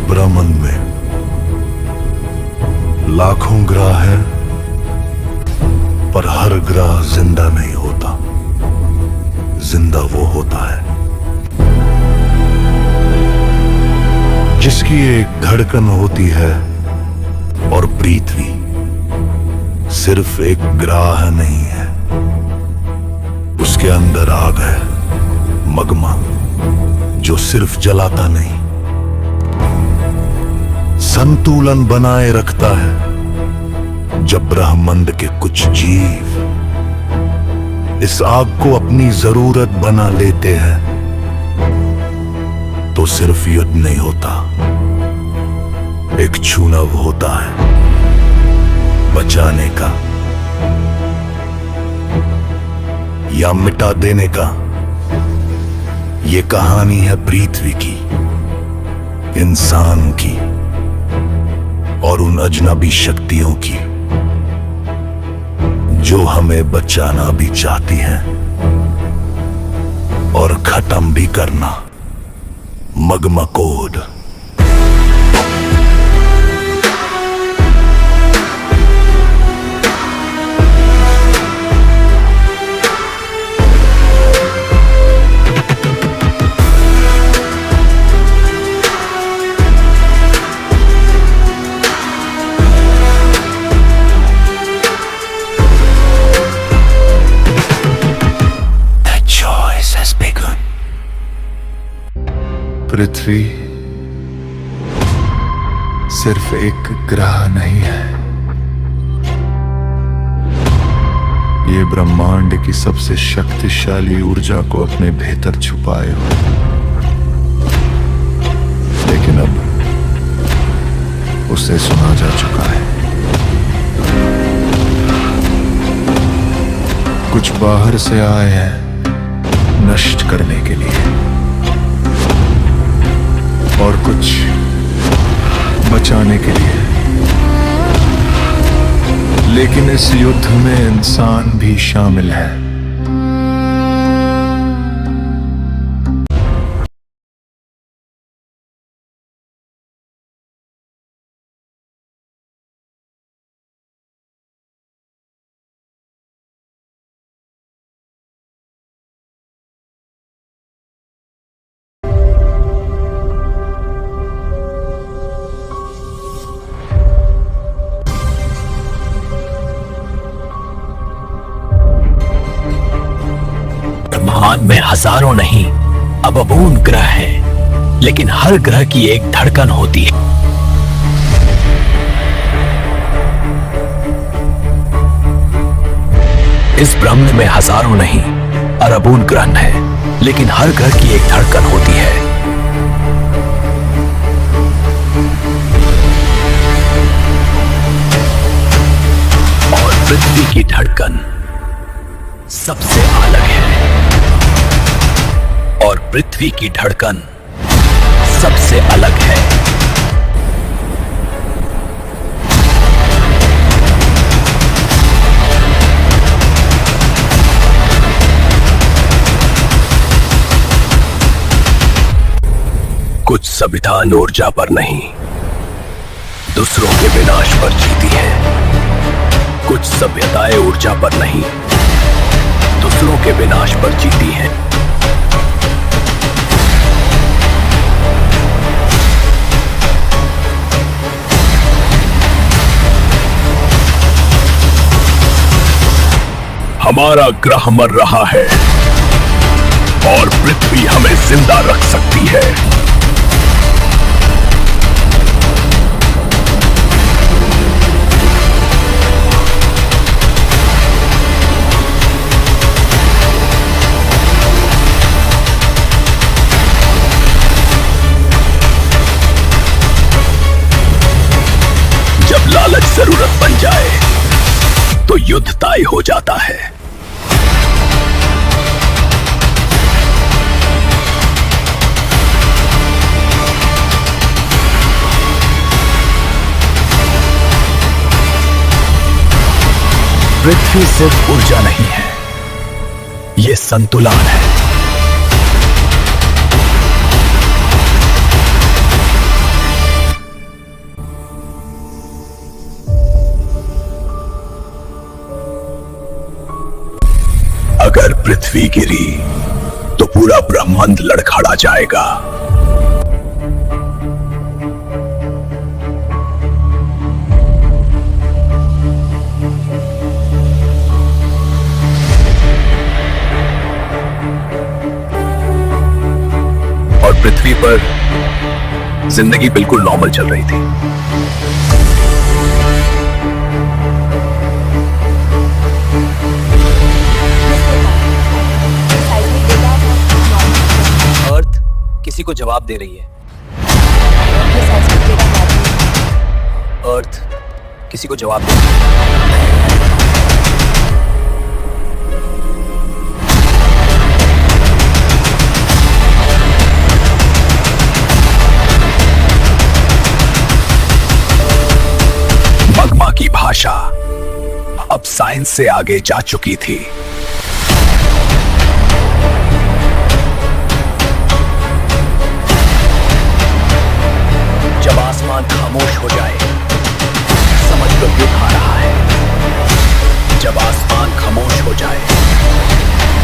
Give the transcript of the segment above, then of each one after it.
ब्रह्मांड में लाखों ग्रह हैं, पर हर ग्रह जिंदा नहीं होता। जिंदा वो होता है जिसकी एक धड़कन होती है। और पृथ्वी सिर्फ एक ग्रह नहीं है, उसके अंदर आग है, मगमा, जो सिर्फ जलाता नहीं, संतुलन बनाए रखता है। जब ब्रह्मांड के कुछ जीव इस आग को अपनी जरूरत बना लेते हैं, तो सिर्फ युद्ध नहीं होता, एक चुनाव होता है बचाने का या मिटा देने का। ये कहानी है पृथ्वी की, इंसान की और उन अजनबी शक्तियों की जो हमें बचाना भी चाहती हैं और खत्म भी करना। मगमा कोड। पृथ्वी सिर्फ एक ग्रह नहीं है, ये ब्रह्मांड की सबसे शक्तिशाली ऊर्जा को अपने भीतर छुपाए हुए। लेकिन अब उसे सुना जा चुका है। कुछ बाहर से आए हैं नष्ट करने के लिए और कुछ बचाने के लिए। लेकिन इस युद्ध में इंसान भी शामिल है। ब्रह्मांड में हजारों नहीं अबून ग्रह हैं, लेकिन हर ग्रह की एक धड़कन होती है। इस ब्रह्मांड में हजारों नहीं अरबों ग्रह हैं, लेकिन हर ग्रह की एक धड़कन होती है। और पृथ्वी की धड़कन सबसे अलग है। और पृथ्वी की धड़कन सबसे अलग है। कुछ संविधान ऊर्जा पर नहीं, दूसरों के विनाश पर जीती है। कुछ सभ्यताएं ऊर्जा पर नहीं, दूसरों के विनाश पर जीती हैं। हमारा ग्रह मर रहा है और पृथ्वी हमें जिंदा रख सकती है। जब लालच जरूरत बन जाए तो युद्ध तय हो जाता है। पृथ्वी सिर्फ ऊर्जा नहीं है, यह संतुलन है। अगर पृथ्वी गिरी तो पूरा ब्रह्मांड लड़खड़ा जाएगा। और पृथ्वी पर जिंदगी बिल्कुल नॉर्मल चल रही थी। अर्थ किसी को जवाब दे रही है। अर्थ किसी को जवाब दे रही है। मगमा की भाषा अब साइंस से आगे जा चुकी थी। जब आसमान खामोश हो जाए, समझ लो युद्ध आ रहा है। जब आसमान खामोश हो जाए,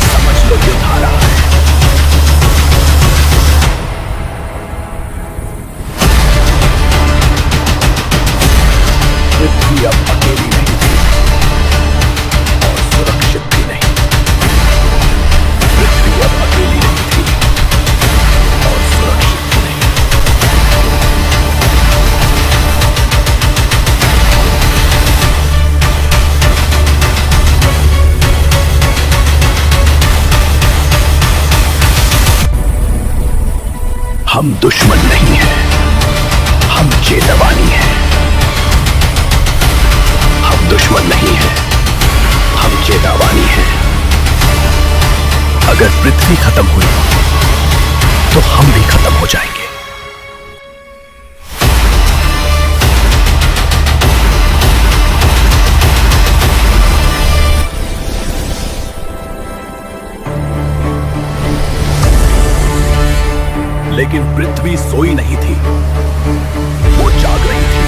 समझ लो युद्ध आ रहा है। पृथ्वी अब अकेली नहीं थी और सुरक्षित भी नहीं। पृथ्वी अब अकेली नहीं थी और सुरक्षित भी नहीं। हम दुश्मन नहीं हैं, हम चेतावनी हैं। हम दुश्मन नहीं हैं, हम चेतावनी हैं। अगर पृथ्वी खत्म हुई तो हम भी खत्म हो जाएंगे। लेकिन पृथ्वी सोई नहीं थी, वो जाग रही थी।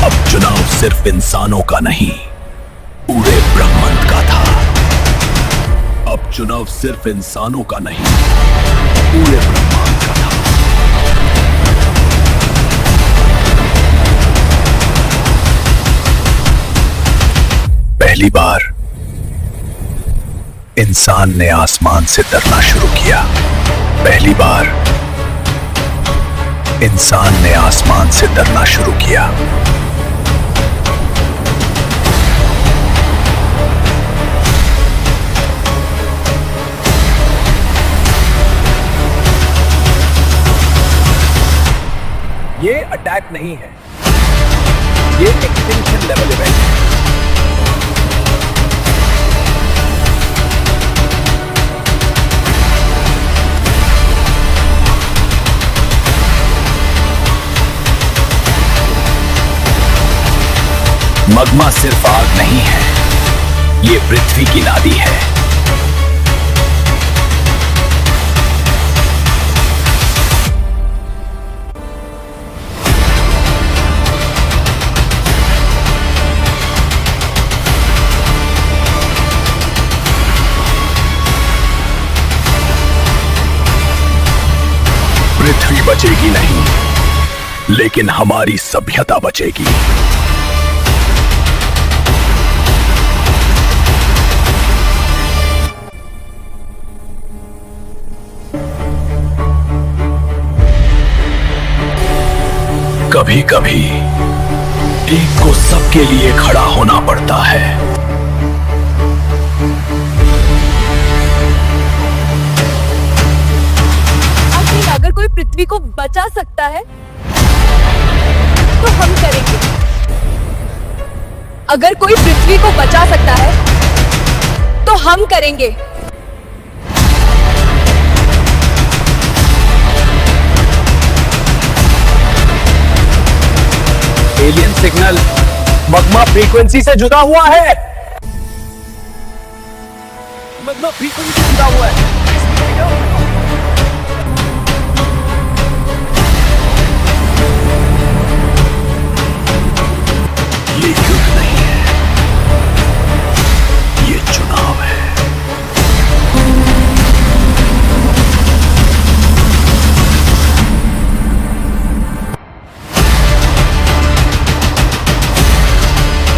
अब चुनाव सिर्फ इंसानों का नहीं, पूरे ब्रह्मांड का था। अब चुनाव सिर्फ इंसानों का नहीं, पूरे ब्रह्मांड का था। पहली बार इंसान ने आसमान से डरना शुरू किया। पहली बार इंसान ने आसमान से डरना शुरू किया। ये अटैक नहीं है, ये एक्सटिंक्शन लेवल इवेंट है। मगमा सिर्फ आग नहीं है, ये पृथ्वी की नादी है। पृथ्वी बचेगी नहीं, लेकिन हमारी सभ्यता बचेगी। कभी कभी एक को सबके लिए खड़ा होना पड़ता है। आखिर अगर कोई पृथ्वी को बचा सकता है तो हम करेंगे। अगर कोई पृथ्वी को बचा सकता है तो हम करेंगे। एलियन सिग्नल मगमा फ्रीक्वेंसी से जुड़ा हुआ है। मगमा फ्रीक्वेंसी से जुड़ा हुआ है।